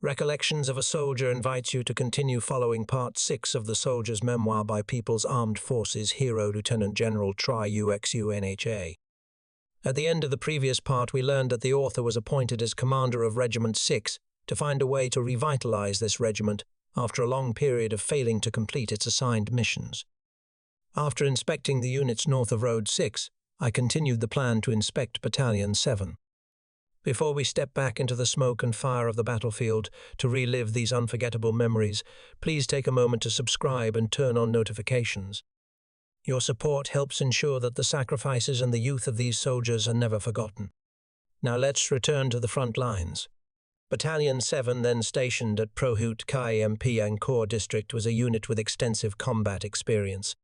Recollections of a Soldier invites you to continue following Part 6 of the Soldier's Memoir by People's Armed Forces hero Lieutenant General Tri UXUNHA. At the end of the previous part, we learned that the author was appointed as commander of Regiment 6 to find a way to revitalize this regiment after a long period of failing to complete its assigned missions. After inspecting the units north of Road 6, I continued the plan to inspect Battalion 7. Before we step back into the smoke and fire of the battlefield to relive these unforgettable memories, please take a moment to subscribe and turn on notifications. Your support helps ensure that the sacrifices and the youth of these soldiers are never forgotten. Now let's return to the front lines. Battalion 7, then stationed at Prohut Kai MP Angkor district, was a unit with extensive combat experience.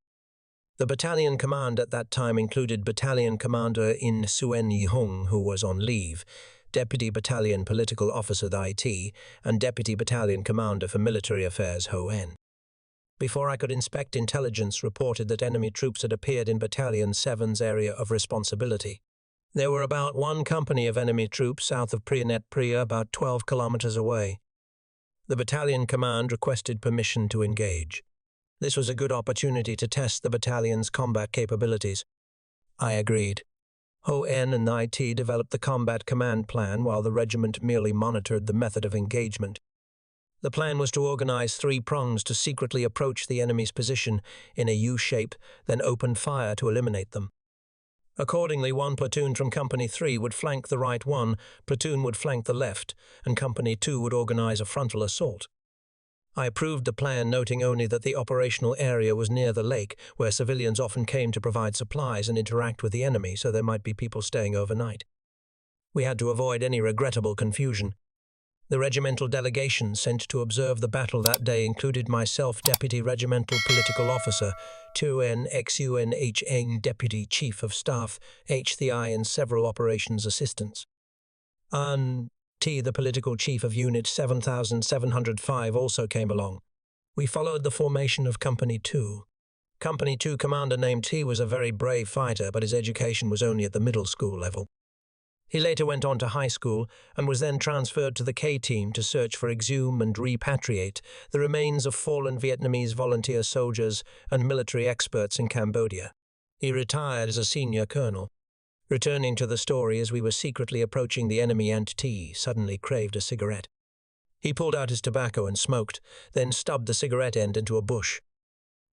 The battalion command at that time included Battalion Commander In Suen Yihung, who was on leave, Deputy Battalion Political Officer IT, and Deputy Battalion Commander for Military Affairs Ho En. Before I could inspect, intelligence reported that enemy troops had appeared in Battalion 7's area of responsibility. There were about 1 company of enemy troops south of Prianet Priya, about 12 kilometers away. The battalion command requested permission to engage. This was a good opportunity to test the battalion's combat capabilities. I agreed. Ho En and IT developed the combat command plan while the regiment merely monitored the method of engagement. The plan was to organize 3 prongs to secretly approach the enemy's position in a U-shape, then open fire to eliminate them. Accordingly, 1 platoon from Company 3 would flank the right, 1 platoon would flank the left, and Company 2 would organize a frontal assault. I approved the plan, noting only that the operational area was near the lake, where civilians often came to provide supplies and interact with the enemy, so there might be people staying overnight. We had to avoid any regrettable confusion. The regimental delegation sent to observe the battle that day included myself, Deputy Regimental Political Officer, Tuen XUNHN Deputy Chief of Staff, HCI, and several operations assistants. The political chief of Unit 7705 also came along. We followed the formation of Company 2. Company 2 commander named T was a very brave fighter, but his education was only at the middle school level. He later went on to high school and was then transferred to the K team to search for, exhume and repatriate the remains of fallen Vietnamese volunteer soldiers and military experts in Cambodia. He retired as a senior colonel. Returning to the story, as we were secretly approaching the enemy, and T suddenly craved a cigarette. He pulled out his tobacco and smoked, then stubbed the cigarette end into a bush.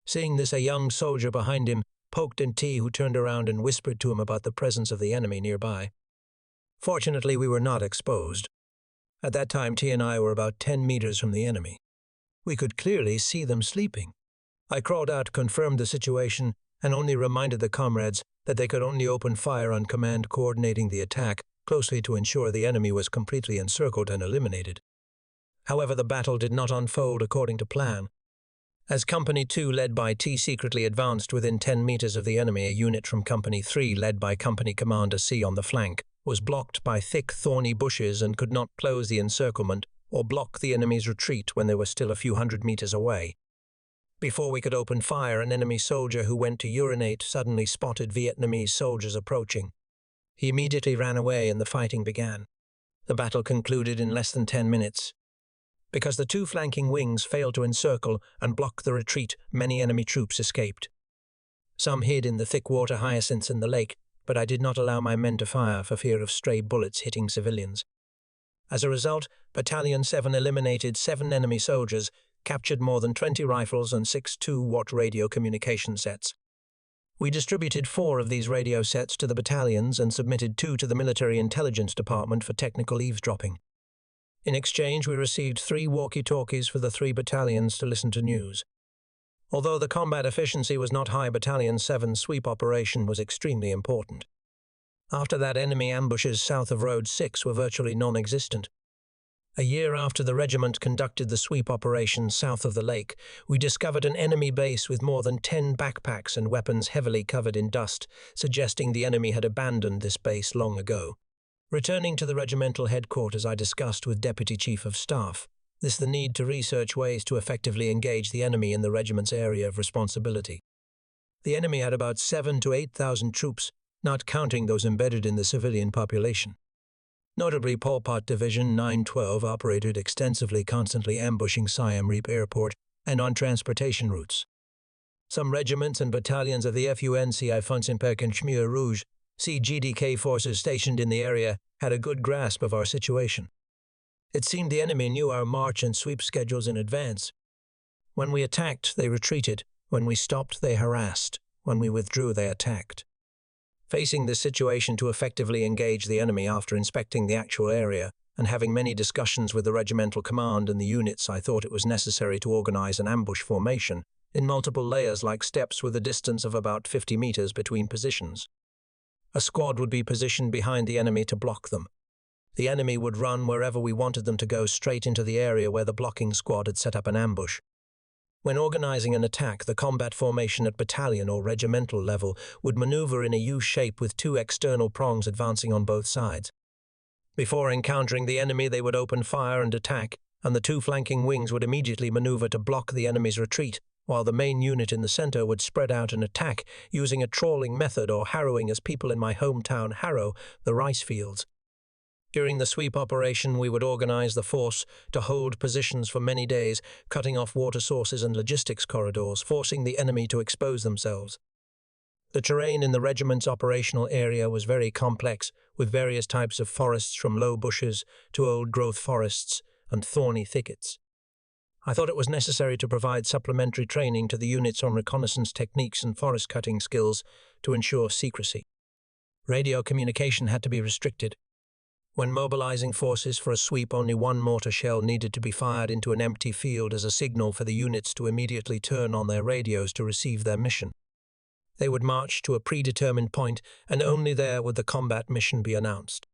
Seeing this, a young soldier behind him poked T, who turned around and whispered to him about the presence of the enemy nearby. Fortunately, we were not exposed. At that time, T and I were about 10 meters from the enemy. We could clearly see them sleeping. I crawled out, confirmed the situation, and only reminded the comrades that they could only open fire on command coordinating the attack closely to ensure the enemy was completely encircled and eliminated. However, the battle did not unfold according to plan. As Company 2, led by T, secretly advanced within 10 meters of the enemy, a unit from Company 3, led by Company Commander C on the flank, was blocked by thick, thorny bushes and could not close the encirclement or block the enemy's retreat when they were still a few hundred meters away. Before we could open fire, an enemy soldier who went to urinate suddenly spotted Vietnamese soldiers approaching. He immediately ran away and the fighting began. The battle concluded in less than 10 minutes. Because the 2 flanking wings failed to encircle and block the retreat, many enemy troops escaped. Some hid in the thick water hyacinths in the lake, but I did not allow my men to fire for fear of stray bullets hitting civilians. As a result, Battalion 7 eliminated 7 enemy soldiers, captured more than 20 rifles and 6 2-watt radio communication sets. We distributed 4 of these radio sets to the battalions and submitted 2 to the Military Intelligence Department for technical eavesdropping. In exchange, we received 3 walkie-talkies for the 3 battalions to listen to news. Although the combat efficiency was not high, Battalion 7's sweep operation was extremely important. After that, enemy ambushes south of Road 6 were virtually non-existent. A year after the regiment conducted the sweep operation south of the lake, we discovered an enemy base with more than 10 backpacks and weapons heavily covered in dust, suggesting the enemy had abandoned this base long ago. Returning to the regimental headquarters, I discussed with Deputy Chief of Staff the need to research ways to effectively engage the enemy in the regiment's area of responsibility. The enemy had about 7,000 to 8,000 troops, not counting those embedded in the civilian population. Notably, Pol Pot Division 912 operated extensively, constantly ambushing Siem Reap Airport and on transportation routes. Some regiments and battalions of the FUNCI Fonsenpek and Khmer Rouge CGDK forces stationed in the area had a good grasp of our situation. It seemed the enemy knew our march and sweep schedules in advance. When we attacked, they retreated. When we stopped, they harassed. When we withdrew, they attacked. Facing this situation to effectively engage the enemy after inspecting the actual area and having many discussions with the regimental command and the units, I thought it was necessary to organize an ambush formation in multiple layers like steps with a distance of about 50 meters between positions. A squad would be positioned behind the enemy to block them. The enemy would run wherever we wanted them to go, straight into the area where the blocking squad had set up an ambush. When organizing an attack, the combat formation at battalion or regimental level would maneuver in a U shape with two external prongs advancing on both sides. Before encountering the enemy, they would open fire and attack, and the two flanking wings would immediately maneuver to block the enemy's retreat, while the main unit in the center would spread out and attack using a trawling method, or harrowing as people in my hometown harrow the rice fields. During the sweep operation, we would organize the force to hold positions for many days, cutting off water sources and logistics corridors, forcing the enemy to expose themselves. The terrain in the regiment's operational area was very complex, with various types of forests from low bushes to old-growth forests and thorny thickets. I thought it was necessary to provide supplementary training to the units on reconnaissance techniques and forest cutting skills to ensure secrecy. Radio communication had to be restricted. When mobilizing forces for a sweep, only one mortar shell needed to be fired into an empty field as a signal for the units to immediately turn on their radios to receive their mission. They would march to a predetermined point, and only there would the combat mission be announced.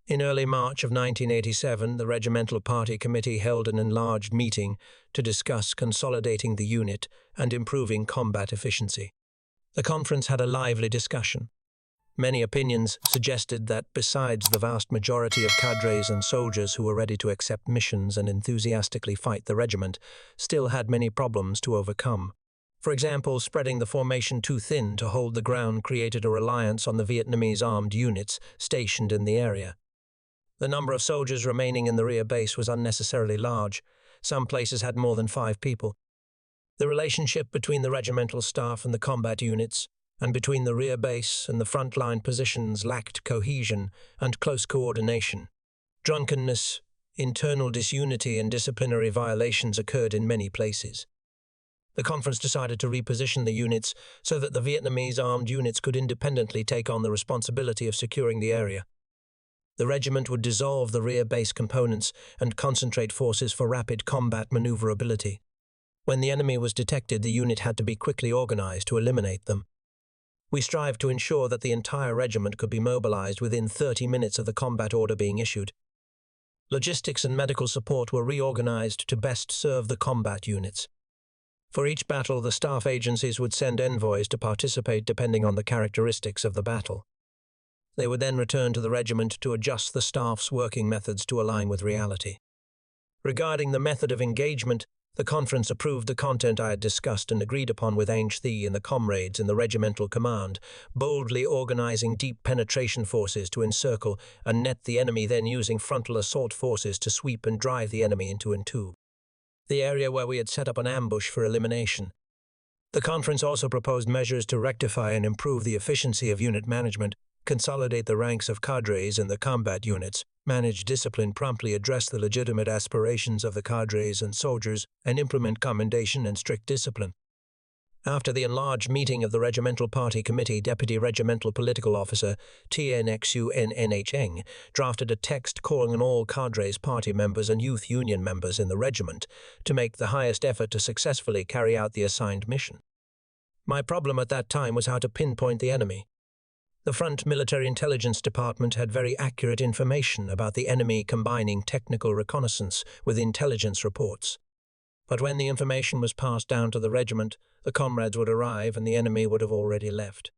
In early March of 1987, the Regimental Party Committee held an enlarged meeting to discuss consolidating the unit and improving combat efficiency. The conference had a lively discussion. Many opinions suggested that, besides the vast majority of cadres and soldiers who were ready to accept missions and enthusiastically fight the regiment, still had many problems to overcome. For example, spreading the formation too thin to hold the ground created a reliance on the Vietnamese armed units stationed in the area. The number of soldiers remaining in the rear base was unnecessarily large. Some places had more than 5 people. The relationship between the regimental staff and the combat units, and between the rear base and the front-line positions, lacked cohesion and close coordination. Drunkenness, internal disunity, and disciplinary violations occurred in many places. The conference decided to reposition the units so that the Vietnamese armed units could independently take on the responsibility of securing the area. The regiment would dissolve the rear base components and concentrate forces for rapid combat maneuverability. When the enemy was detected, the unit had to be quickly organized to eliminate them. We strived to ensure that the entire regiment could be mobilized within 30 minutes of the combat order being issued. Logistics and medical support were reorganized to best serve the combat units. For each battle, the staff agencies would send envoys to participate depending on the characteristics of the battle. They would then return to the regiment to adjust the staff's working methods to align with reality. Regarding the method of engagement, the conference approved the content I had discussed and agreed upon with Ainch Thi and the comrades in the regimental command, boldly organizing deep penetration forces to encircle and net the enemy, then using frontal assault forces to sweep and drive the enemy into the area where we had set up an ambush for elimination. The conference also proposed measures to rectify and improve the efficiency of unit management, consolidate the ranks of cadres in the combat units, manage discipline, promptly address the legitimate aspirations of the cadres and soldiers, and implement commendation and strict discipline. After the enlarged meeting of the Regimental Party Committee, Deputy Regimental Political Officer TNXUNNH drafted a text calling on all cadres, party members, and youth union members in the regiment to make the highest effort to successfully carry out the assigned mission. My problem at that time was how to pinpoint the enemy. The Front Military Intelligence Department had very accurate information about the enemy, combining technical reconnaissance with intelligence reports. But when the information was passed down to the regiment, the comrades would arrive and the enemy would have already left.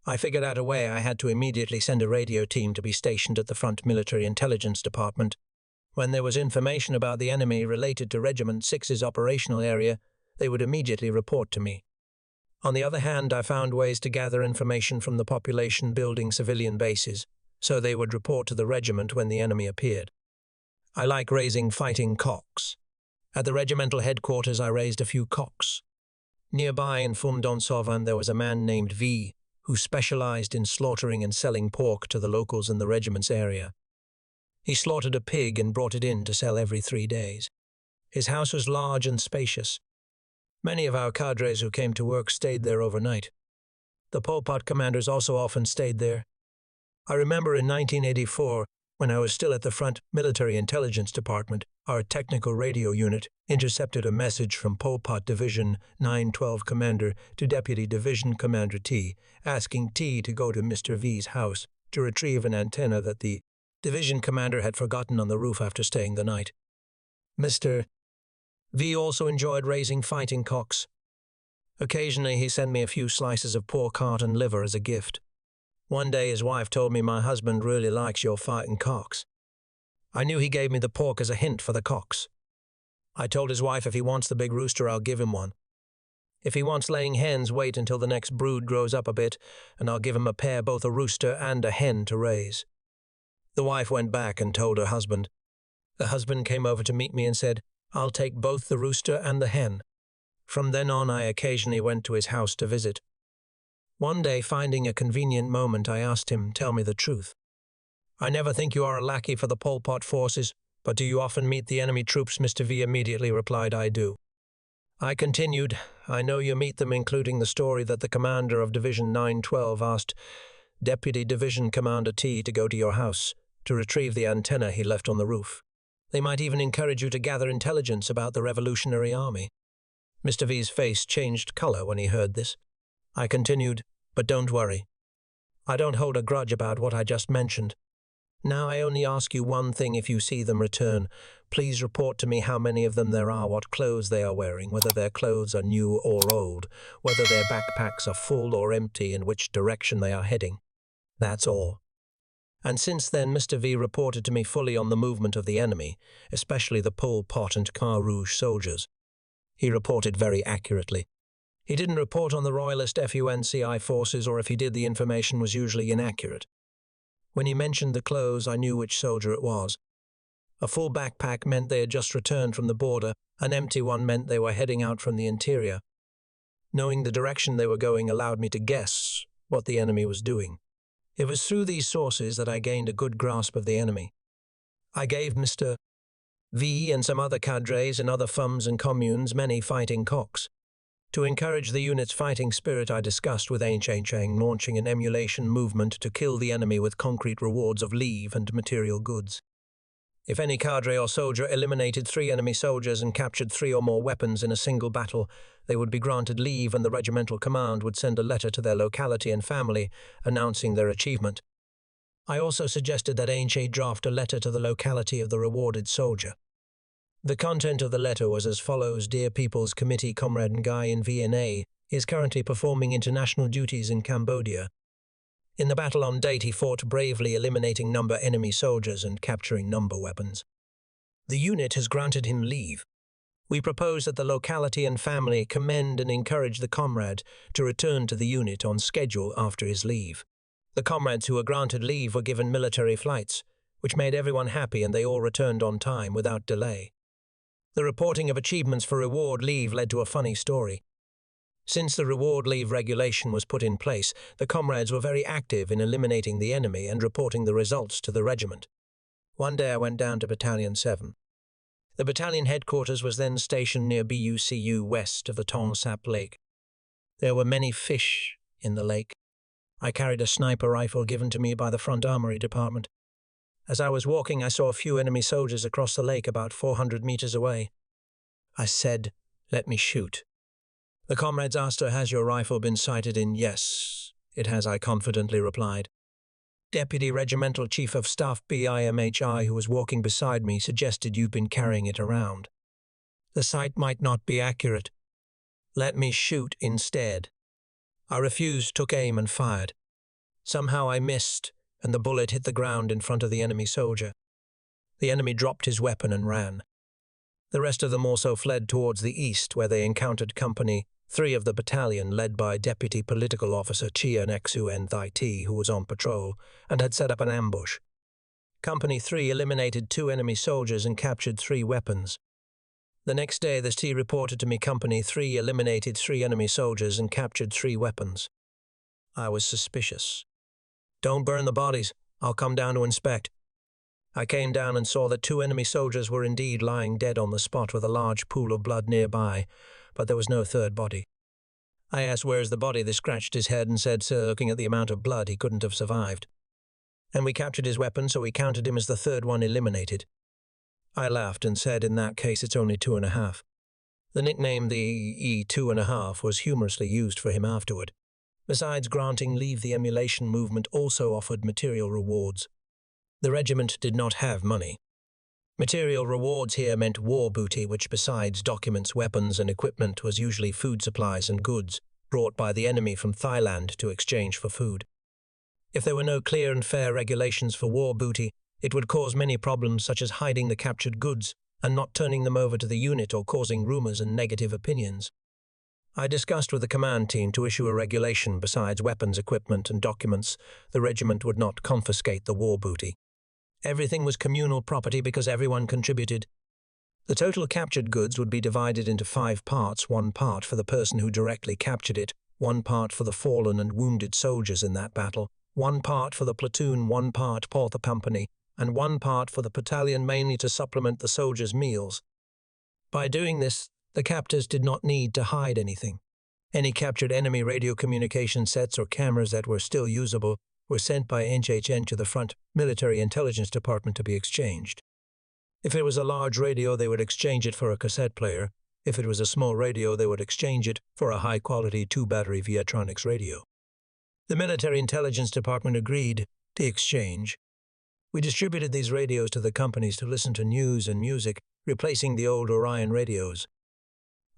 I figured out a way. I had to immediately send a radio team to be stationed at the Front Military Intelligence Department. When there was information about the enemy related to Regiment 6's operational area, they would immediately report to me. On the other hand, I found ways to gather information from the population building civilian bases, so they would report to the regiment when the enemy appeared. I like raising fighting cocks. At the regimental headquarters I raised a few cocks. Nearby in Fundonsovan there was a man named V, who specialized in slaughtering and selling pork to the locals in the regiment's area. He slaughtered a pig and brought it in to sell every 3 days. His house was large and spacious. Many of our cadres who came to work stayed there overnight. The Pol Pot commanders also often stayed there. I remember in 1984, when I was still at the front military intelligence department, our technical radio unit intercepted a message from Pol Pot Division 912 Commander to Deputy Division Commander T, asking T to go to Mr. V's house to retrieve an antenna that the division commander had forgotten on the roof after staying the night. Mr. V also enjoyed raising fighting cocks. Occasionally he sent me a few slices of pork heart and liver as a gift. One day his wife told me, "My husband really likes your fighting cocks." I knew he gave me the pork as a hint for the cocks. I told his wife if he wants the big rooster, I'll give him one. If he wants laying hens, wait until the next brood grows up a bit, and I'll give him a pair, both a rooster and a hen, to raise. The wife went back and told her husband. The husband came over to meet me and said, "I'll take both the rooster and the hen." From then on, I occasionally went to his house to visit. One day, finding a convenient moment, I asked him, "Tell me the truth. I never think you are a lackey for the Pol Pot forces, but do you often meet the enemy troops?" Mr. V immediately replied, "I do." I continued, "I know you meet them, including the story that the commander of Division 912 asked Deputy Division Commander T to go to your house to retrieve the antenna he left on the roof. They might even encourage you to gather intelligence about the Revolutionary Army." Mr. V's face changed color when he heard this. I continued, "But don't worry. I don't hold a grudge about what I just mentioned. Now I only ask you one thing: if you see them return, please report to me how many of them there are, what clothes they are wearing, whether their clothes are new or old, whether their backpacks are full or empty, and which direction they are heading. That's all." And since then Mr. V reported to me fully on the movement of the enemy, especially the Pol Pot and Khmer Rouge soldiers. He reported very accurately. He didn't report on the Royalist FUNCI forces, or if he did, the information was usually inaccurate. When he mentioned the clothes, I knew which soldier it was. A full backpack meant they had just returned from the border, an empty one meant they were heading out from the interior. Knowing the direction they were going allowed me to guess what the enemy was doing. It was through these sources that I gained a good grasp of the enemy. I gave Mr. V and some other cadres in other FUMs and communes many fighting cocks. To encourage the unit's fighting spirit, I discussed with Chang launching an emulation movement to kill the enemy with concrete rewards of leave and material goods. If any cadre or soldier eliminated 3 enemy soldiers and captured 3 or more weapons in a single battle, they would be granted leave, and the regimental command would send a letter to their locality and family announcing their achievement. I also suggested that Ainche draft a letter to the locality of the rewarded soldier. The content of the letter was as follows: "Dear People's Committee, Comrade Nguy in VNA is currently performing international duties in Cambodia. In the battle on date, he fought bravely, eliminating number enemy soldiers and capturing number weapons. The unit has granted him leave. We propose that the locality and family commend and encourage the comrade to return to the unit on schedule after his leave. The comrades who were granted leave were given military flights, which made everyone happy, and they all returned on time without delay. The reporting of achievements for reward leave led to a funny story. Since the reward leave regulation was put in place, the comrades were very active in eliminating the enemy and reporting the results to the regiment. One day I went down to Battalion 7. The battalion headquarters was then stationed near BUCU west of the Tong Sap Lake. There were many fish in the lake. I carried a sniper rifle given to me by the Front Armory Department. As I was walking, I saw a few enemy soldiers across the lake about 400 meters away. I said, "Let me shoot." The comrades asked her, "Has your rifle been sighted in?" "Yes, it has," I confidently replied. Deputy Regimental Chief of Staff BIMHI, who was walking beside me, suggested, "You've been carrying it around. The sight might not be accurate. Let me shoot instead." I refused, took aim and fired. Somehow I missed, and the bullet hit the ground in front of the enemy soldier. The enemy dropped his weapon and ran. The rest of them also fled towards the east, where they encountered company 3 of the battalion, led by Deputy Political Officer Chia Nexu Nthit, who was on patrol, and had set up an ambush. Company 3 eliminated 2 enemy soldiers and captured 3 weapons. The next day, the T reported to me Company 3 eliminated 3 enemy soldiers and captured 3 weapons. I was suspicious. "Don't burn the bodies. I'll come down to inspect." I came down and saw that 2 enemy soldiers were indeed lying dead on the spot with a large pool of blood nearby, but there was no third body. I asked, "Where's the body?" They scratched his head and said, "Sir, looking at the amount of blood, he couldn't have survived." And we captured his weapon, so we counted him as the 3rd one eliminated. I laughed and said, "In that case, it's only 2.5. The nickname, the E2.5, was humorously used for him afterward. Besides granting leave, the emulation movement also offered material rewards. The regiment did not have money. Material rewards here meant war booty, which besides documents, weapons, and equipment was usually food supplies and goods brought by the enemy from Thailand to exchange for food. If there were no clear and fair regulations for war booty, it would cause many problems such as hiding the captured goods and not turning them over to the unit or causing rumors and negative opinions. I discussed with the command team to issue a regulation besides weapons, equipment, and documents. The regiment would not confiscate the war booty. Everything was communal property because everyone contributed. The total captured goods would be divided into 5 parts, 1 part for the person who directly captured it, 1 part for the fallen and wounded soldiers in that battle, 1 part for the platoon, 1 part for the company, and 1 part for the battalion, mainly to supplement the soldiers' meals. By doing this, the captors did not need to hide anything. Any captured enemy radio communication sets or cameras that were still usable were sent by NHN to the Front Military Intelligence Department to be exchanged. If it was a large radio, they would exchange it for a cassette player. If it was a small radio, they would exchange it for a high-quality 2-battery Viatronics radio. The Military Intelligence Department agreed to exchange. We distributed these radios to the companies to listen to news and music, replacing the old Orion radios.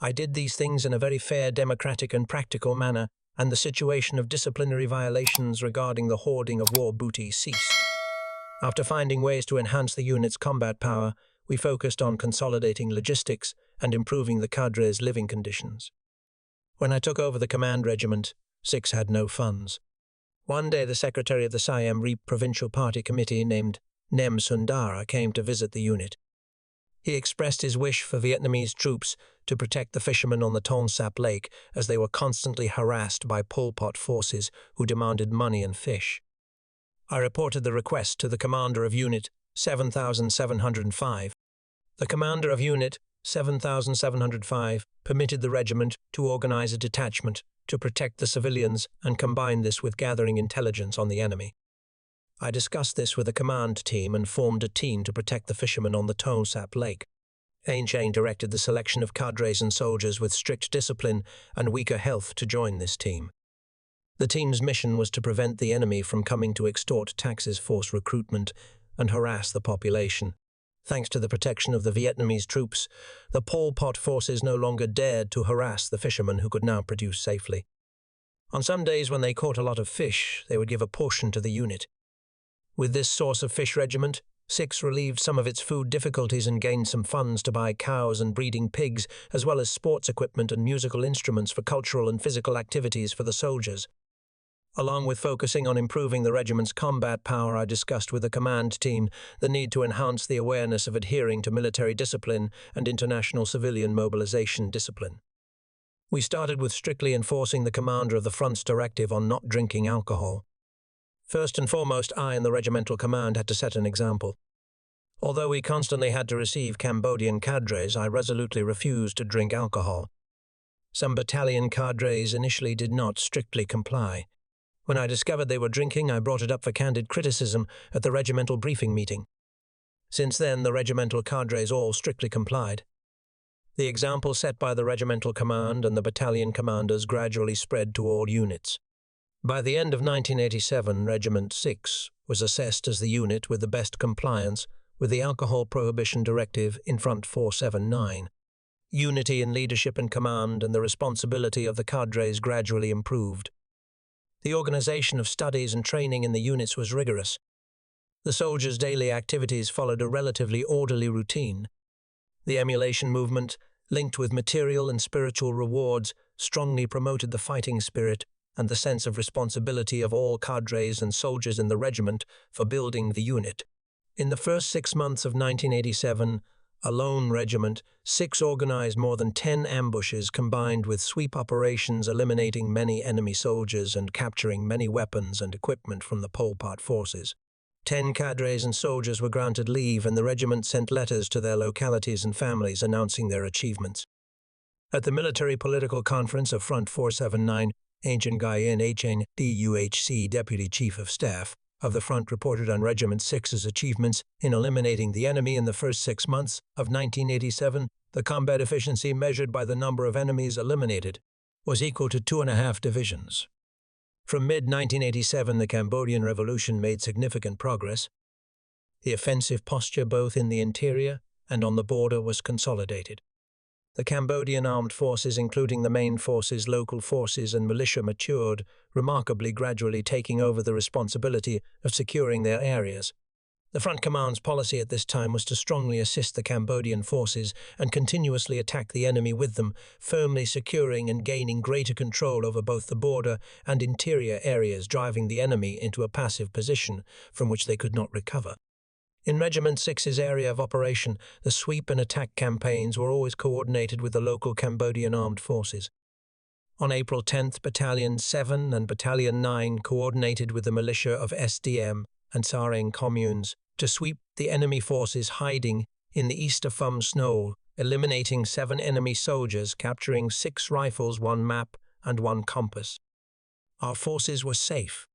I did these things in a very fair, democratic, and practical manner, and the situation of disciplinary violations regarding the hoarding of war booty ceased. After finding ways to enhance the unit's combat power, we focused on consolidating logistics and improving the cadres' living conditions. When I took over the command regiment, 6 had no funds. One day the secretary of the Siam Reap Provincial Party Committee, named Nem Sundara, came to visit the unit. He expressed his wish for Vietnamese troops to protect the fishermen on the Ton Sap Lake as they were constantly harassed by Pol Pot forces who demanded money and fish. I reported the request to the commander of Unit 7705. The commander of Unit 7705 permitted the regiment to organize a detachment to protect the civilians and combine this with gathering intelligence on the enemy. I discussed this with the command team and formed a team to protect the fishermen on the Ton Sap Lake. Ain Chain directed the selection of cadres and soldiers with strict discipline and weaker health to join this team. The team's mission was to prevent the enemy from coming to extort taxes, force recruitment, and harass the population. Thanks to the protection of the Vietnamese troops, the Pol Pot forces no longer dared to harass the fishermen who could now produce safely. On some days when they caught a lot of fish, they would give a portion to the unit. With this source of fish regiment, 6 relieved some of its food difficulties and gained some funds to buy cows and breeding pigs, as well as sports equipment and musical instruments for cultural and physical activities for the soldiers. Along with focusing on improving the regiment's combat power, I discussed with the command team the need to enhance the awareness of adhering to military discipline and international civilian mobilization discipline. We started with strictly enforcing the commander of the front's directive on not drinking alcohol. First and foremost, I and the regimental command had to set an example. Although we constantly had to receive Cambodian cadres, I resolutely refused to drink alcohol. Some battalion cadres initially did not strictly comply. When I discovered they were drinking, I brought it up for candid criticism at the regimental briefing meeting. Since then, the regimental cadres all strictly complied. The example set by the regimental command and the battalion commanders gradually spread to all units. By the end of 1987, Regiment 6 was assessed as the unit with the best compliance with the Alcohol Prohibition Directive in Front 479. Unity in leadership and command and the responsibility of the cadres gradually improved. The organization of studies and training in the units was rigorous. The soldiers' daily activities followed a relatively orderly routine. The emulation movement linked with material and spiritual rewards, strongly promoted the fighting spirit and the sense of responsibility of all cadres and soldiers in the regiment for building the unit. In the first 6 months of 1987, a lone regiment, 6 organized more than 10 ambushes combined with sweep operations eliminating many enemy soldiers and capturing many weapons and equipment from the Pol Pot forces. 10 cadres and soldiers were granted leave and the regiment sent letters to their localities and families announcing their achievements. At the Military Political Conference of Front 479, Ancient Guyan HN DUHC Deputy Chief of Staff of the front reported on Regiment 6's achievements in eliminating the enemy in the first 6 months of 1987. The combat efficiency measured by the number of enemies eliminated was equal to 2.5 divisions. From mid-1987, the Cambodian Revolution made significant progress. The offensive posture both in the interior and on the border was consolidated. The Cambodian armed forces, including the main forces, local forces and militia, matured, remarkably gradually taking over the responsibility of securing their areas. The Front Command's policy at this time was to strongly assist the Cambodian forces and continuously attack the enemy with them, firmly securing and gaining greater control over both the border and interior areas, driving the enemy into a passive position from which they could not recover. In Regiment 6's area of operation, the sweep and attack campaigns were always coordinated with the local Cambodian armed forces. On April 10th, Battalion 7 and Battalion 9 coordinated with the militia of SDM and Sareng communes to sweep the enemy forces hiding in the east of Phum Snow, eliminating 7 enemy soldiers, capturing 6 rifles, 1 map and 1 compass. Our forces were safe.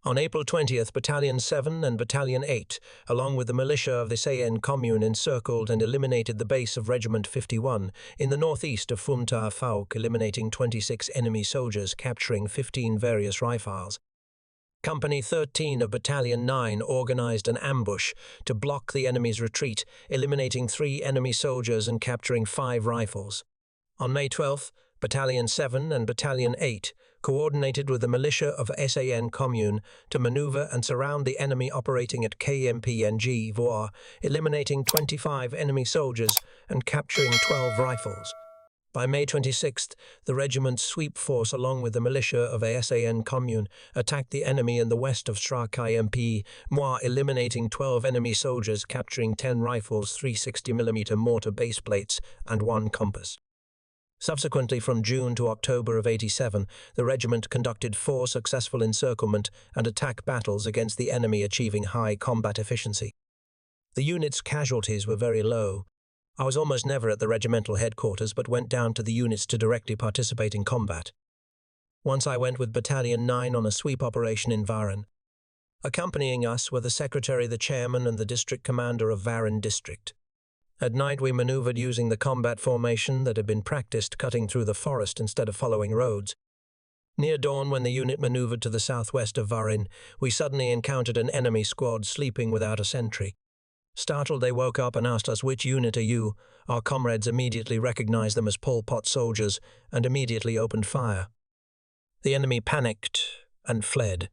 On April 20th, Battalion 7 and Battalion 8, along with the militia of the Sayen commune, encircled and eliminated the base of Regiment 51 in the northeast of Phum Ta Phauk, eliminating 26 enemy soldiers, capturing 15 various rifles. Company 13 of Battalion 9 organized an ambush to block the enemy's retreat, eliminating 3 enemy soldiers and capturing 5 rifles. On May 12th, Battalion 7 and Battalion 8 coordinated with the militia of SAN commune to maneuver and surround the enemy operating at KMPNG Voir, eliminating 25 enemy soldiers and capturing 12 rifles. By May 26th, the regiment's sweep force, along with the militia of ASAN commune, attacked the enemy in the west of Sra KMP Moi, eliminating 12 enemy soldiers, capturing 10 rifles, 3 60mm mortar base plates, and 1 compass. Subsequently, from June to October of 87, the regiment conducted 4 successful encirclement and attack battles against the enemy, achieving high combat efficiency. The unit's casualties were very low. I was almost never at the regimental headquarters, but went down to the units to directly participate in combat. Once I went with Battalion 9 on a sweep operation in Varan. Accompanying us were the secretary, the chairman, and the district commander of Varan district. At night we maneuvered using the combat formation that had been practiced, cutting through the forest instead of following roads. Near dawn, when the unit maneuvered to the southwest of Varin, we suddenly encountered an enemy squad sleeping without a sentry. Startled, they woke up and asked us, "Which unit are you?" Our comrades immediately recognized them as Pol Pot soldiers and immediately opened fire. The enemy panicked and fled.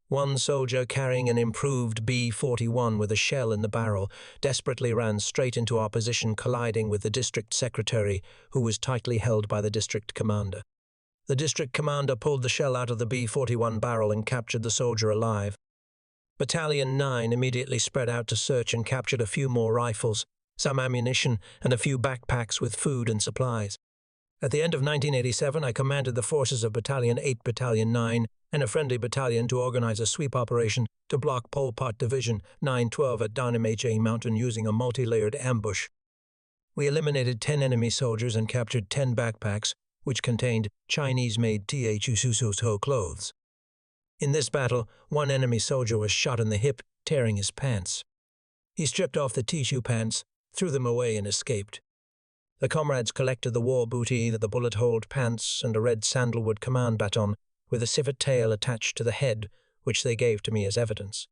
One soldier, carrying an improved B-41 with a shell in the barrel, desperately ran straight into our position, colliding with the district secretary, who was tightly held by the district commander. The district commander pulled the shell out of the B-41 barrel and captured the soldier alive. Battalion 9 immediately spread out to search and captured a few more rifles, some ammunition, and a few backpacks with food and supplies. At the end of 1987, I commanded the forces of Battalion 8, Battalion 9, and a friendly battalion to organize a sweep operation to block Pol Pot Division 912 at Danamache Mountain using a multi-layered ambush. We eliminated 10 enemy soldiers and captured 10 backpacks, which contained Chinese-made THUSUSO clothes. In this battle, one enemy soldier was shot in the hip, tearing his pants. He stripped off the tissue pants, threw them away, and escaped. The comrades collected the war booty, the bullet-holed pants, and a red sandalwood command baton with a civet tail attached to the head, which they gave to me as evidence.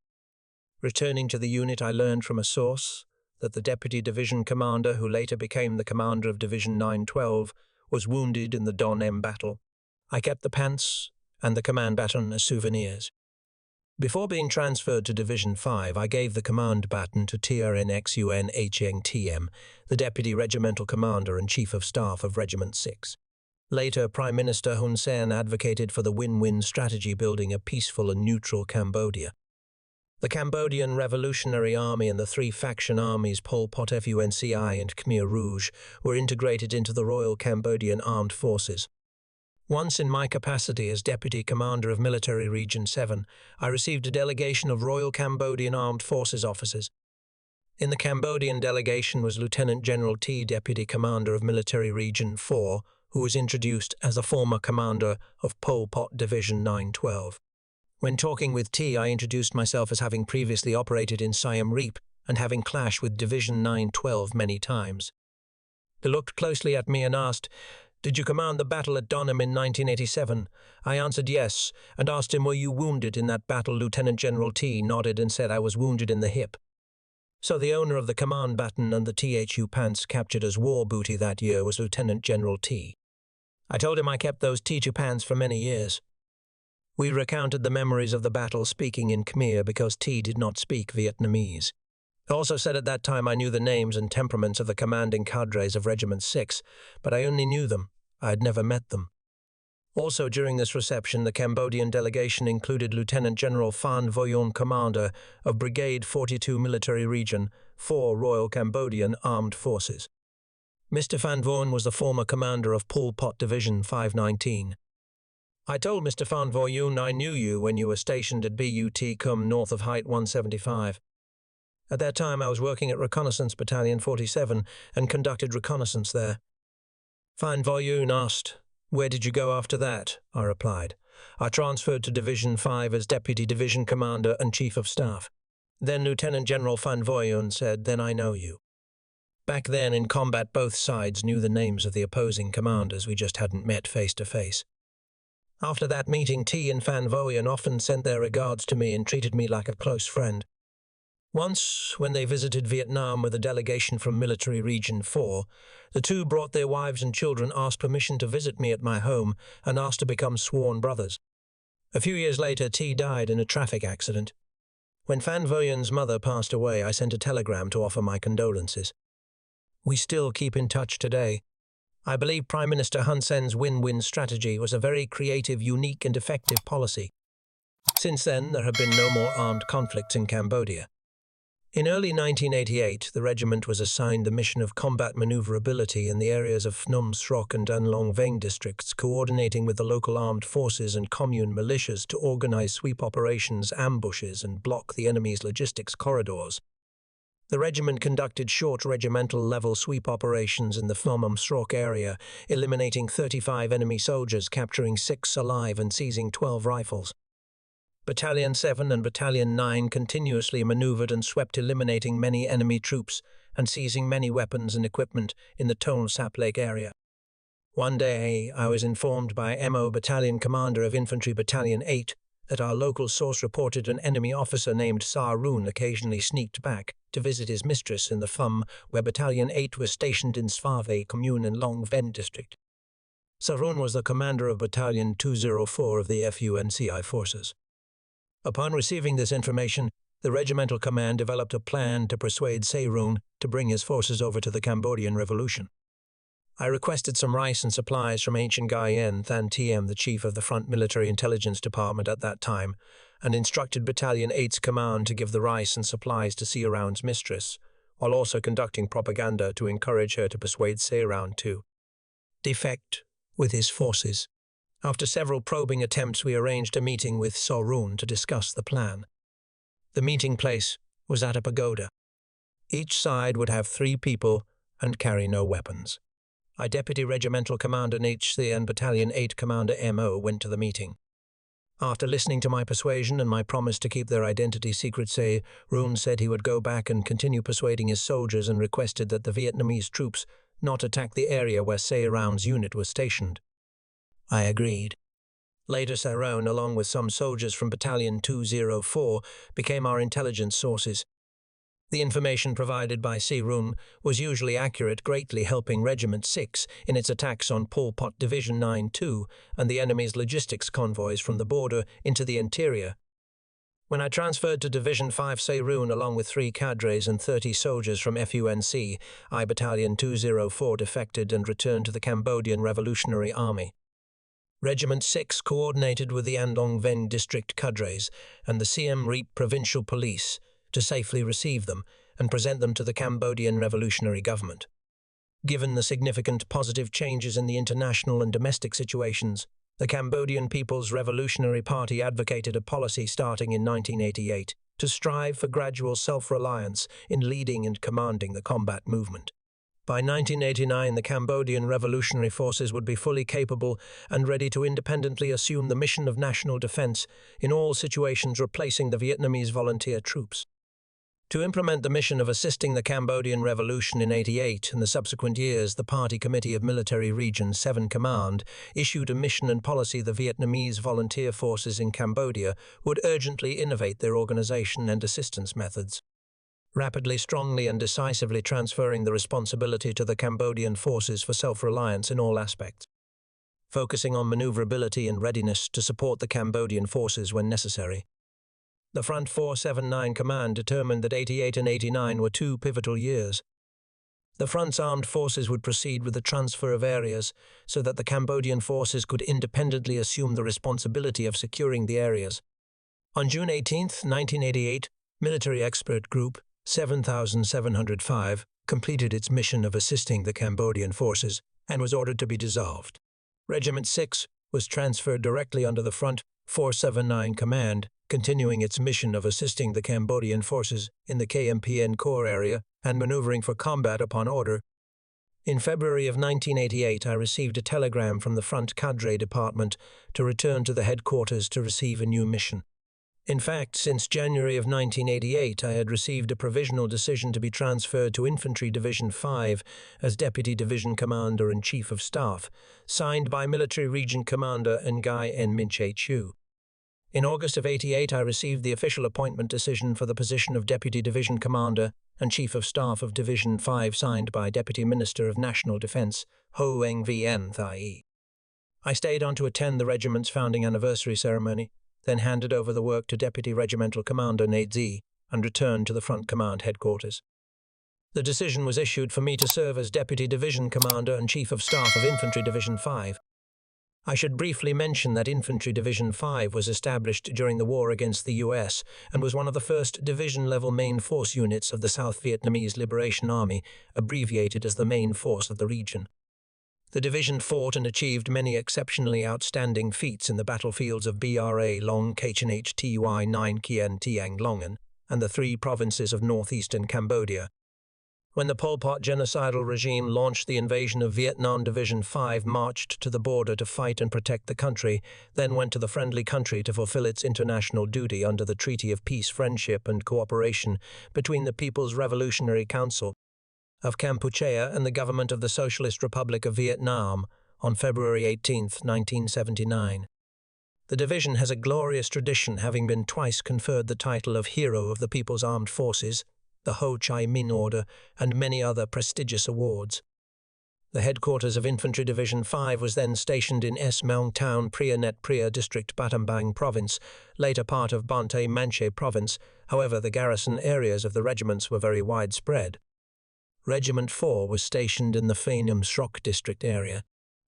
Returning to the unit, I learned from a source that the deputy division commander, who later became the commander of Division 912, was wounded in the Don M battle. I kept the pants and the command baton as souvenirs. Before being transferred to Division 5, I gave the command baton to TRNXUN Heng TM, the Deputy Regimental Commander and Chief of Staff of Regiment 6. Later, Prime Minister Hun Sen advocated for the win-win strategy, building a peaceful and neutral Cambodia. The Cambodian Revolutionary Army and the three faction armies Pol Pot, FUNCI and Khmer Rouge were integrated into the Royal Cambodian Armed Forces. Once in my capacity as Deputy Commander of Military Region 7, I received a delegation of Royal Cambodian Armed Forces officers. In the Cambodian delegation was Lieutenant General T, Deputy Commander of Military Region 4, who was introduced as the former commander of Pol Pot Division 912. When talking with T, I introduced myself as having previously operated in Siam Reap and having clashed with Division 912 many times. He looked closely at me and asked, "Did you command the battle at Donham in 1987? I answered yes, and asked him, "Were you wounded in that battle?" Lieutenant General T nodded and said I was wounded in the hip. So the owner of the command baton and the THU pants captured as war booty that year was Lieutenant General T. I told him I kept those THU pants for many years. We recounted the memories of the battle speaking in Khmer because T did not speak Vietnamese. I also said at that time I knew the names and temperaments of the commanding cadres of Regiment 6, but I only knew them. I had never met them. Also during this reception, the Cambodian delegation included Lieutenant General Phan Voyon, commander of Brigade 42 Military Region 4 Royal Cambodian Armed Forces. Mr. Phan Voyon was the former commander of Pol Pot Division 519. I told Mr. Phan Voyon I knew you when you were stationed at BUT Cum north of Height 175. At that time I was working at Reconnaissance Battalion 47 and conducted reconnaissance there. Phan Voyon asked, "Where did you go after that?" I replied, "I transferred to Division 5 as Deputy Division Commander and Chief of Staff." Then Lieutenant General Phan Voyon said, "Then I know you." Back then in combat both sides knew the names of the opposing commanders, we just hadn't met face to face. After that meeting, T and Phan Voyon often sent their regards to me and treated me like a close friend. Once, when they visited Vietnam with a delegation from Military Region 4, the two brought their wives and children, asked permission to visit me at my home, and asked to become sworn brothers. A few years later, T died in a traffic accident. When Phan Voyon's mother passed away, I sent a telegram to offer my condolences. We still keep in touch today. I believe Prime Minister Hun Sen's win-win strategy was a very creative, unique and effective policy. Since then, there have been no more armed conflicts in Cambodia. In early 1988, the regiment was assigned the mission of combat maneuverability in the areas of Phnom Sroc and An Long Veng districts, coordinating with the local armed forces and commune militias to organize sweep operations, ambushes, and block the enemy's logistics corridors. The regiment conducted short regimental-level sweep operations in the Phnom Sroc area, eliminating 35 enemy soldiers, capturing 6 alive and seizing 12 rifles. Battalion 7 and Battalion 9 continuously maneuvered and swept, eliminating many enemy troops and seizing many weapons and equipment in the Ton Sap Lake area. One day, I was informed by MO Battalion Commander of Infantry Battalion 8 that our local source reported an enemy officer named Saroon occasionally sneaked back to visit his mistress in the Phum, where Battalion 8 was stationed in Svave Commune in Long Ven district. Saroon was the commander of Battalion 204 of the FUNCI forces. Upon receiving this information, the regimental command developed a plan to persuade Saroon to bring his forces over to the Cambodian Revolution. I requested some rice and supplies from Ancient Nguyen Than Tiem, the chief of the Front Military Intelligence Department at that time, and instructed Battalion 8's command to give the rice and supplies to Saroon's mistress, while also conducting propaganda to encourage her to persuade Saroon to defect with his forces. After several probing attempts, we arranged a meeting with Saroon to discuss the plan. The meeting place was at a pagoda. Each side would have 3 people and carry no weapons. I, Deputy Regimental Commander HC and Battalion 8 Commander MO, went to the meeting. After listening to my persuasion and my promise to keep their identity secret, Saroon said he would go back and continue persuading his soldiers and requested that the Vietnamese troops not attack the area where Saroon's unit was stationed. I agreed. Later, Saroon, along with some soldiers from Battalion 204, became our intelligence sources. The information provided by Saroon was usually accurate, greatly helping Regiment 6 in its attacks on Pol Pot Division 9-2 and the enemy's logistics convoys from the border into the interior. When I transferred to Division 5 Seyroun along with 3 cadres and 30 soldiers from FUNC, I Battalion 204 defected and returned to the Cambodian Revolutionary Army. Regiment 6 coordinated with the Andong Ven District cadres and the Siem Reap Provincial Police to safely receive them and present them to the Cambodian Revolutionary Government. Given the significant positive changes in the international and domestic situations, the Cambodian People's Revolutionary Party advocated a policy starting in 1988 to strive for gradual self-reliance in leading and commanding the combat movement. By 1989, the Cambodian Revolutionary Forces would be fully capable and ready to independently assume the mission of national defense in all situations, replacing the Vietnamese volunteer troops. To implement the mission of assisting the Cambodian Revolution in 1988 and the subsequent years, the Party Committee of Military Region 7 Command issued a mission and policy the Vietnamese volunteer forces in Cambodia would urgently innovate their organization and assistance methods, rapidly, strongly and decisively transferring the responsibility to the Cambodian forces for self-reliance in all aspects, focusing on maneuverability and readiness to support the Cambodian forces when necessary. The Front 479 Command determined that 88 and 89 were 2 pivotal years. The Front's armed forces would proceed with the transfer of areas so that the Cambodian forces could independently assume the responsibility of securing the areas. On June 18, 1988, Military Expert Group 7705 completed its mission of assisting the Cambodian forces and was ordered to be dissolved. Regiment 6 was transferred directly under the Front 479 Command, continuing its mission of assisting the Cambodian forces in the KMPN core area and maneuvering for combat upon order. In February of 1988, I received a telegram from the Front Cadre Department to return to the headquarters to receive a new mission. In fact, since January of 1988, I had received a provisional decision to be transferred to Infantry Division 5 as Deputy Division Commander and Chief of Staff, signed by Military Region Commander Nguyen N. Minche Chu. In August of 88, I received the official appointment decision for the position of Deputy Division Commander and Chief of Staff of Division 5, signed by Deputy Minister of National Defense Ho Eng Vien Thai. I stayed on to attend the regiment's founding anniversary ceremony, then handed over the work to Deputy Regimental Commander Nate Z and returned to the Front Command headquarters. The decision was issued for me to serve as Deputy Division Commander and Chief of Staff of Infantry Division 5. I should briefly mention that Infantry Division 5 was established during the war against the US and was one of the first division-level main force units of the South Vietnamese Liberation Army, abbreviated as the main force of the region. The division fought and achieved many exceptionally outstanding feats in the battlefields of BRA Long Kachin Ty 9 Kien Tiang Longan and the 3 provinces of northeastern Cambodia. When the Pol Pot genocidal regime launched the invasion of Vietnam, Division 5 marched to the border to fight and protect the country, then went to the friendly country to fulfill its international duty under the Treaty of Peace, Friendship and Cooperation between the People's Revolutionary Council of Kampuchea and the government of the Socialist Republic of Vietnam on February 18, 1979. The division has a glorious tradition, having been twice conferred the title of Hero of the People's Armed Forces, the Ho Chi Minh Order, and many other prestigious awards. The headquarters of Infantry Division 5 was then stationed in S Maung Town, Pria Net Pria District, Battambang Province, later part of Bante Manche Province. However, the garrison areas of the regiments were very widespread. Regiment 4 was stationed in the Phanom Srok District area.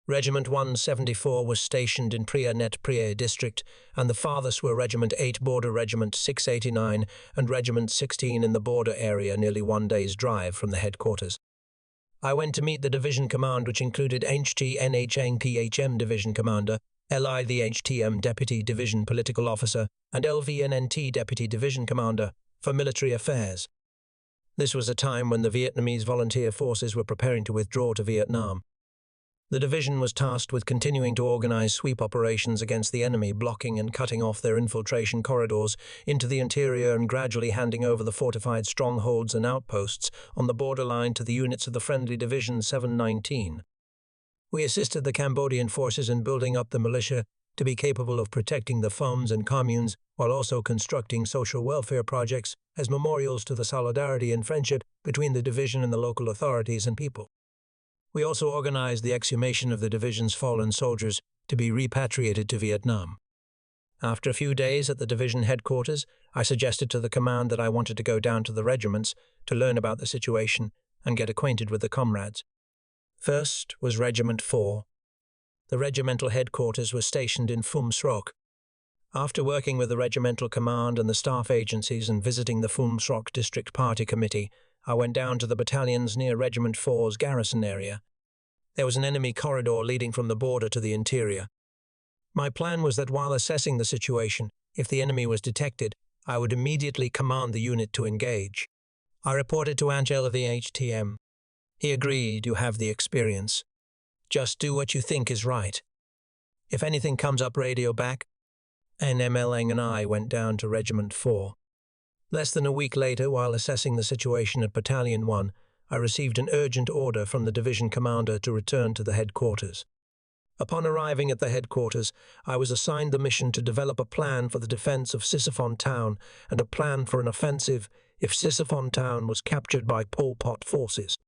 Regiment 174 was stationed in Pria Net Pria District, and the farthest were Regiment 8 Border Regiment 689 and Regiment 16 in the border area, nearly 1 day's drive from the headquarters. I went to meet the division command, which included HT NHN PHM Division Commander, LI the HTM Deputy Division Political Officer, and LVNNT Deputy Division Commander for Military Affairs. This was a time when the Vietnamese volunteer forces were preparing to withdraw to Vietnam. The division was tasked with continuing to organize sweep operations against the enemy, blocking and cutting off their infiltration corridors into the interior and gradually handing over the fortified strongholds and outposts on the borderline to the units of the friendly Division 719. We assisted the Cambodian forces in building up the militia to be capable of protecting the Phoms and communes, while also constructing social welfare projects as memorials to the solidarity and friendship between the division and the local authorities and people. We also organized the exhumation of the division's fallen soldiers to be repatriated to Vietnam. After a few days at the division headquarters, I suggested to the command that I wanted to go down to the regiments to learn about the situation and get acquainted with the comrades. First was Regiment 4. The regimental headquarters was stationed in Phum Srok. After working with the regimental command and the staff agencies and visiting the Phum Srok District Party Committee, I went down to the battalions near Regiment 4's garrison area. There was an enemy corridor leading from the border to the interior. My plan was that while assessing the situation, if the enemy was detected, I would immediately command the unit to engage. I reported to Angel of the HTM. He agreed, "You have the experience. Just do what you think is right. If anything comes up, radio back." NMLang and I went down to Regiment 4. Less than a week later, while assessing the situation at Battalion 1, I received an urgent order from the division commander to return to the headquarters. Upon arriving at the headquarters, I was assigned the mission to develop a plan for the defense of Sisophon town and a plan for an offensive if Sisophon town was captured by Pol Pot forces.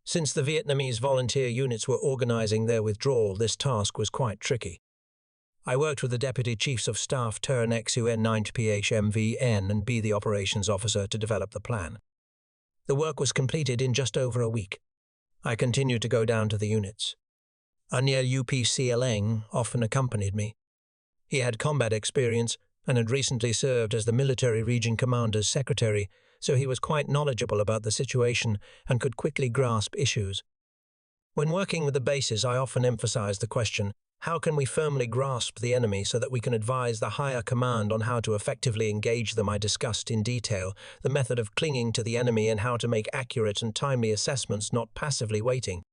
Since the Vietnamese volunteer units were organizing their withdrawal, this task was quite tricky. I worked with the Deputy Chiefs of Staff Turn XUN 9PHMVN and B, the operations officer, to develop the plan. The work was completed in just over a week. I continued to go down to the units. Anil UPCLeng often accompanied me. He had combat experience and had recently served as the military region commander's secretary, so he was quite knowledgeable about the situation and could quickly grasp issues. When working with the bases, I often emphasized the question, how can we firmly grasp the enemy so that we can advise the higher command on how to effectively engage them? I discussed in detail the method of clinging to the enemy and how to make accurate and timely assessments, not passively waiting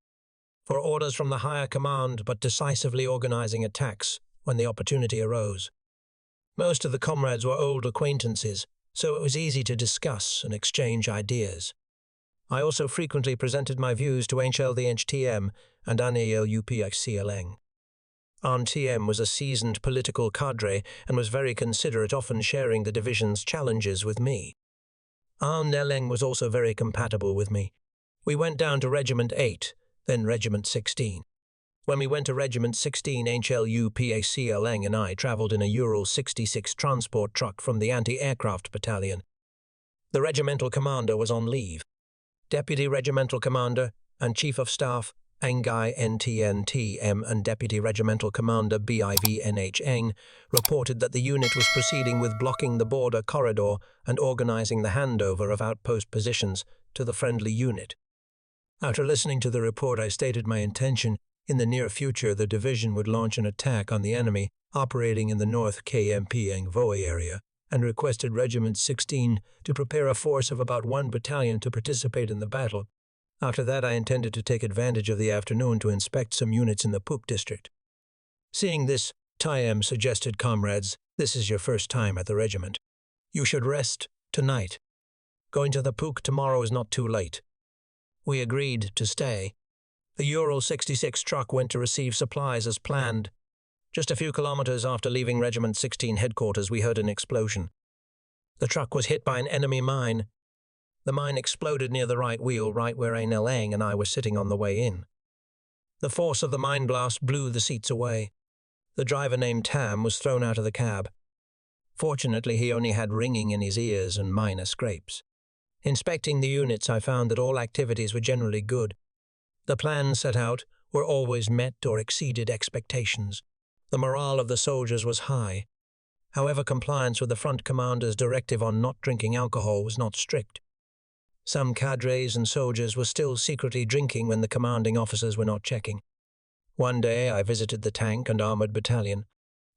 for orders from the higher command, but decisively organizing attacks when the opportunity arose. Most of the comrades were old acquaintances, so it was easy to discuss and exchange ideas. I also frequently presented my views to HL the HTM and Anil UPCLeng. TM was a seasoned political cadre and was very considerate, often sharing the division's challenges with me. Neleng was also very compatible with me. We went down to Regiment 8, then Regiment 16. When we went to Regiment 16, HLU PACLeng and I travelled in a Ural 66 transport truck from the anti-aircraft battalion. The regimental commander was on leave. Deputy Regimental Commander and Chief of Staff Angai NTNTM and Deputy Regimental Commander BIVNH Eng reported that the unit was proceeding with blocking the border corridor and organising the handover of outpost positions to the friendly unit. After listening to the report, I stated my intention. In the near future, the division would launch an attack on the enemy operating in the North KMP Angvoi area and requested Regiment 16 to prepare a force of about 1 battalion to participate in the battle. After that, I intended to take advantage of the afternoon to inspect some units in the Phuc district. Seeing this, Tayem suggested, "Comrades, this is your first time at the regiment. You should rest tonight. Going to the Phuc tomorrow is not too late." We agreed to stay. The Ural 66 truck went to receive supplies as planned. Just a few kilometers after leaving Regiment 16 headquarters, we heard an explosion. The truck was hit by an enemy mine. The mine exploded near the right wheel, right where Anil Eng and I were sitting on the way in. The force of the mine blast blew the seats away. The driver, named Tam, was thrown out of the cab. Fortunately, he only had ringing in his ears and minor scrapes. Inspecting the units, I found that all activities were generally good. The plans set out were always met or exceeded expectations. The morale of the soldiers was high. However, compliance with the front commander's directive on not drinking alcohol was not strict. Some cadres and soldiers were still secretly drinking when the commanding officers were not checking. One day I visited the tank and armoured battalion.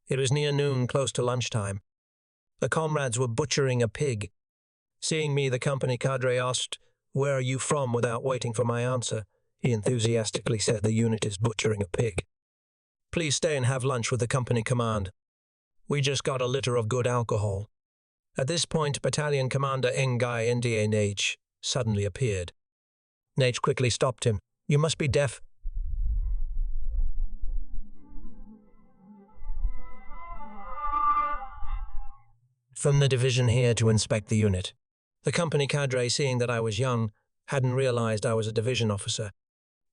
It was near noon, close to lunchtime. The comrades were butchering a pig. Seeing me, the company cadre asked, "Where are you from?" Without waiting for my answer, he enthusiastically said, "The unit is butchering a pig. Please stay and have lunch with the company command. We just got a liter of good alcohol." At this point, Battalion Commander Ngai NDNH suddenly appeared. Nate quickly stopped him. "You must be deaf." From the division here to inspect the unit. The company cadre, seeing that I was young, hadn't realized I was a division officer.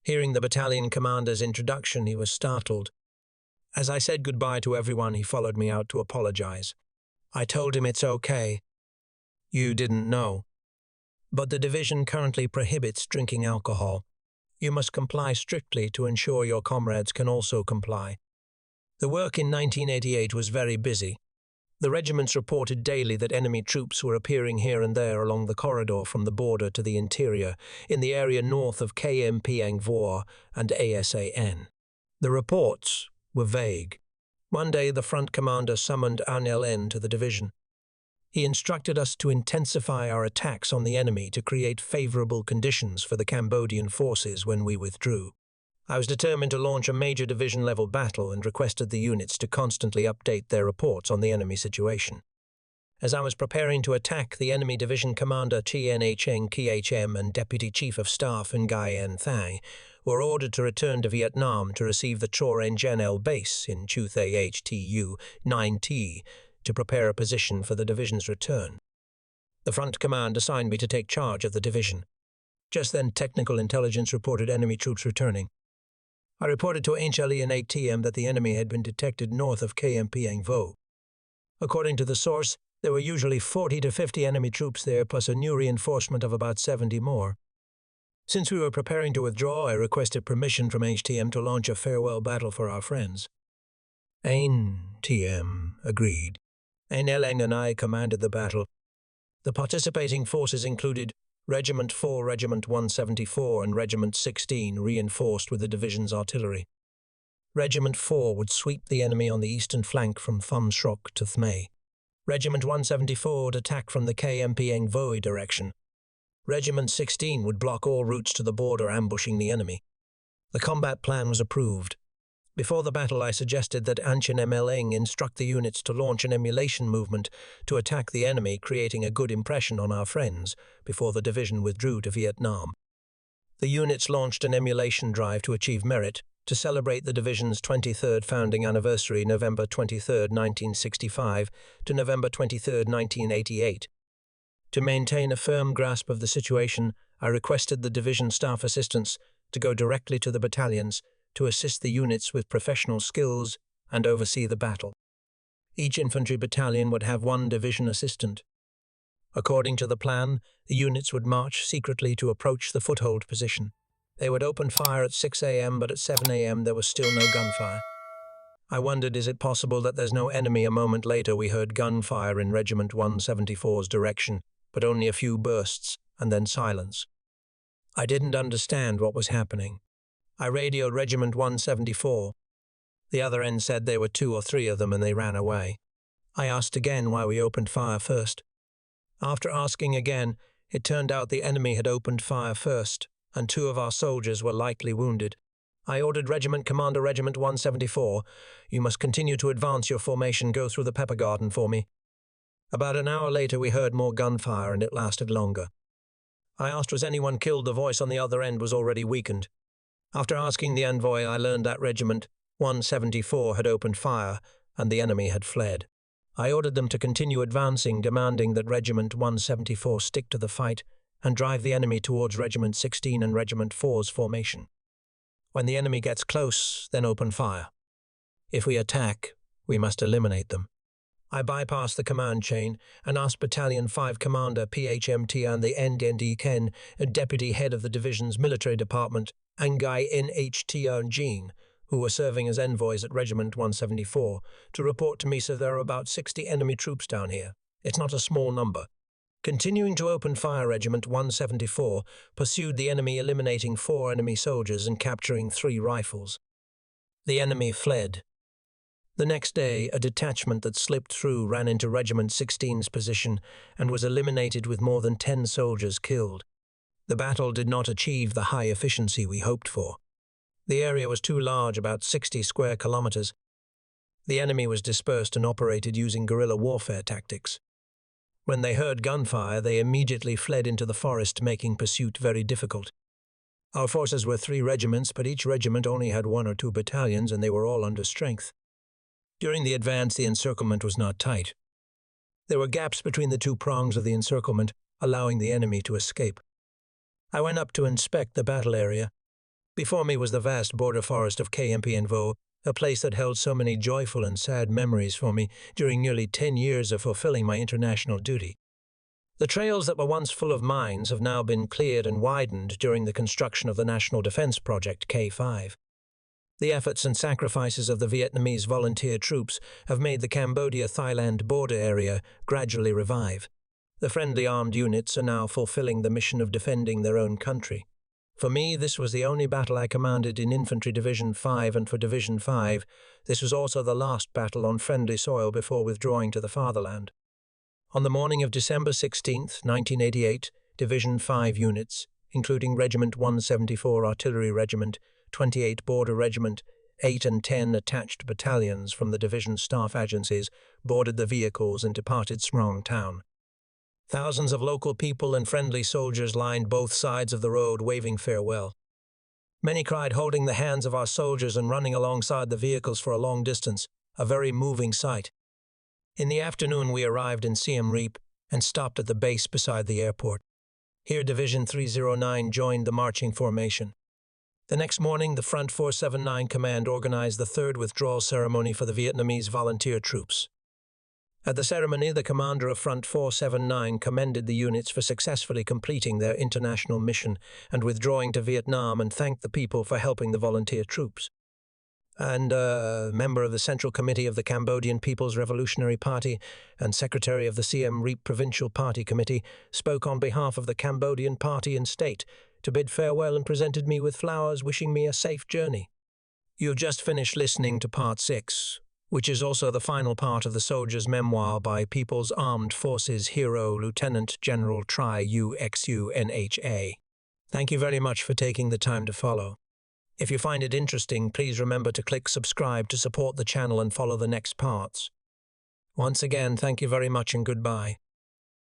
Hearing the battalion commander's introduction, he was startled. As I said goodbye to everyone, he followed me out to apologize. I told him it's okay. You didn't know. But the division currently prohibits drinking alcohol. You must comply strictly to ensure your comrades can also comply. The work in 1988 was very busy. The regiments reported daily that enemy troops were appearing here and there along the corridor from the border to the interior, in the area north of Camp Voir and ASAN. The reports were vague. One day the front commander summoned An LN to the division. He instructed us to intensify our attacks on the enemy to create favorable conditions for the Cambodian forces when we withdrew. I was determined to launch a major division-level battle and requested the units to constantly update their reports on the enemy situation. As I was preparing to attack, the enemy division commander Tien Cheng KHM and Deputy Chief of Staff Nguyen An Thang were ordered to return to Vietnam to receive the Chor En Gen base in Chu Thay HTU 9T to prepare a position for the division's return. The front command assigned me to take charge of the division. Just then, technical intelligence reported enemy troops returning. I reported to HLE and ATM that the enemy had been detected north of Camp Vo. According to the source, there were usually 40 to 50 enemy troops there, plus a new reinforcement of about 70 more. Since we were preparing to withdraw, I requested permission from HTM to launch a farewell battle for our friends. TM agreed. An Eleng and I commanded the battle. The participating forces included Regiment 4, Regiment 174, and Regiment 16, reinforced with the division's artillery. Regiment 4 would sweep the enemy on the eastern flank from Phum Srok to Thmay. Regiment 174 would attack from the Kmpeng Voi direction. Regiment 16 would block all routes to the border, ambushing the enemy. The combat plan was approved. Before the battle, I suggested that Anchen MLeng instruct the units to launch an emulation movement to attack the enemy, creating a good impression on our friends before the division withdrew to Vietnam. The units launched an emulation drive to achieve merit to celebrate the division's 23rd founding anniversary, November 23, 1965 to November 23, 1988. To maintain a firm grasp of the situation, I requested the division staff assistants to go directly to the battalions to assist the units with professional skills and oversee the battle. Each infantry battalion would have one division assistant. According to the plan, the units would march secretly to approach the foothold position. They would open fire at 6 a.m., but at 7 a.m. there was still no gunfire. I wondered, is it possible that there's no enemy? A moment later we heard gunfire in Regiment 174's direction, but only a few bursts, and then silence. I didn't understand what was happening. I radioed Regiment 174. The other end said there were 2 or 3 of them and they ran away. I asked again why we opened fire first. After asking again, it turned out the enemy had opened fire first, and 2 of our soldiers were likely wounded. I ordered Regiment Commander Regiment 174, "You must continue to advance your formation, go through the pepper garden for me." About an hour later we heard more gunfire and it lasted longer. I asked was anyone killed. The voice on the other end was already weakened. After asking the envoy, I learned that Regiment 174 had opened fire and the enemy had fled. I ordered them to continue advancing, demanding that Regiment 174 stick to the fight and drive the enemy towards Regiment 16 and Regiment 4's formation. When the enemy gets close, then open fire. If we attack, we must eliminate them. I bypassed the command chain and asked Battalion 5 Commander PHMT and the NDND Ken, Deputy Head of the Division's Military Department, Angai NHTR Jean, who were serving as envoys at Regiment 174, to report to me, so there are about 60 enemy troops down here. It's not a small number. Continuing to open fire, Regiment 174 pursued the enemy, eliminating 4 enemy soldiers and capturing 3 rifles. The enemy fled. The next day, a detachment that slipped through ran into Regiment 16's position and was eliminated with more than 10 soldiers killed. The battle did not achieve the high efficiency we hoped for. The area was too large, about 60 square kilometers. The enemy was dispersed and operated using guerrilla warfare tactics. When they heard gunfire, they immediately fled into the forest, making pursuit very difficult. Our forces were 3 regiments, but each regiment only had 1 or 2 battalions, and they were all under strength. During the advance, the encirclement was not tight. There were gaps between the 2 prongs of the encirclement, allowing the enemy to escape. I went up to inspect the battle area. Before me was the vast border forest of Camp Vo, a place that held so many joyful and sad memories for me during nearly 10 years of fulfilling my international duty. The trails that were once full of mines have now been cleared and widened during the construction of the National Defense Project K5. The efforts and sacrifices of the Vietnamese volunteer troops have made the Cambodia-Thailand border area gradually revive. The friendly armed units are now fulfilling the mission of defending their own country. For me, this was the only battle I commanded in Infantry Division 5, and for Division 5, this was also the last battle on friendly soil before withdrawing to the fatherland. On the morning of December 16, 1988, Division 5 units, including Regiment 174 Artillery Regiment, 28 Border Regiment, 8 and 10 attached battalions from the division staff agencies, boarded the vehicles and departed Smrong town. Thousands of local people and friendly soldiers lined both sides of the road waving farewell. Many cried, holding the hands of our soldiers and running alongside the vehicles for a long distance, a very moving sight. In the afternoon we arrived in Siem Reap and stopped at the base beside the airport. Here Division 309 joined the marching formation. The next morning, the Front 479 Command organized the third withdrawal ceremony for the Vietnamese volunteer troops. At the ceremony, the commander of Front 479 commended the units for successfully completing their international mission and withdrawing to Vietnam, and thanked the people for helping the volunteer troops. And a member of the Central Committee of the Cambodian People's Revolutionary Party and Secretary of the Siem Reap Provincial Party Committee spoke on behalf of the Cambodian Party and State to bid farewell and presented me with flowers, wishing me a safe journey. You have just finished listening to Part 6, which is also the final part of the soldier's memoir by People's Armed Forces hero Lieutenant General Tri UXUNHA. Thank you very much for taking the time to follow. If you find it interesting, please remember to click subscribe to support the channel and follow the next parts. Once again, thank you very much and goodbye.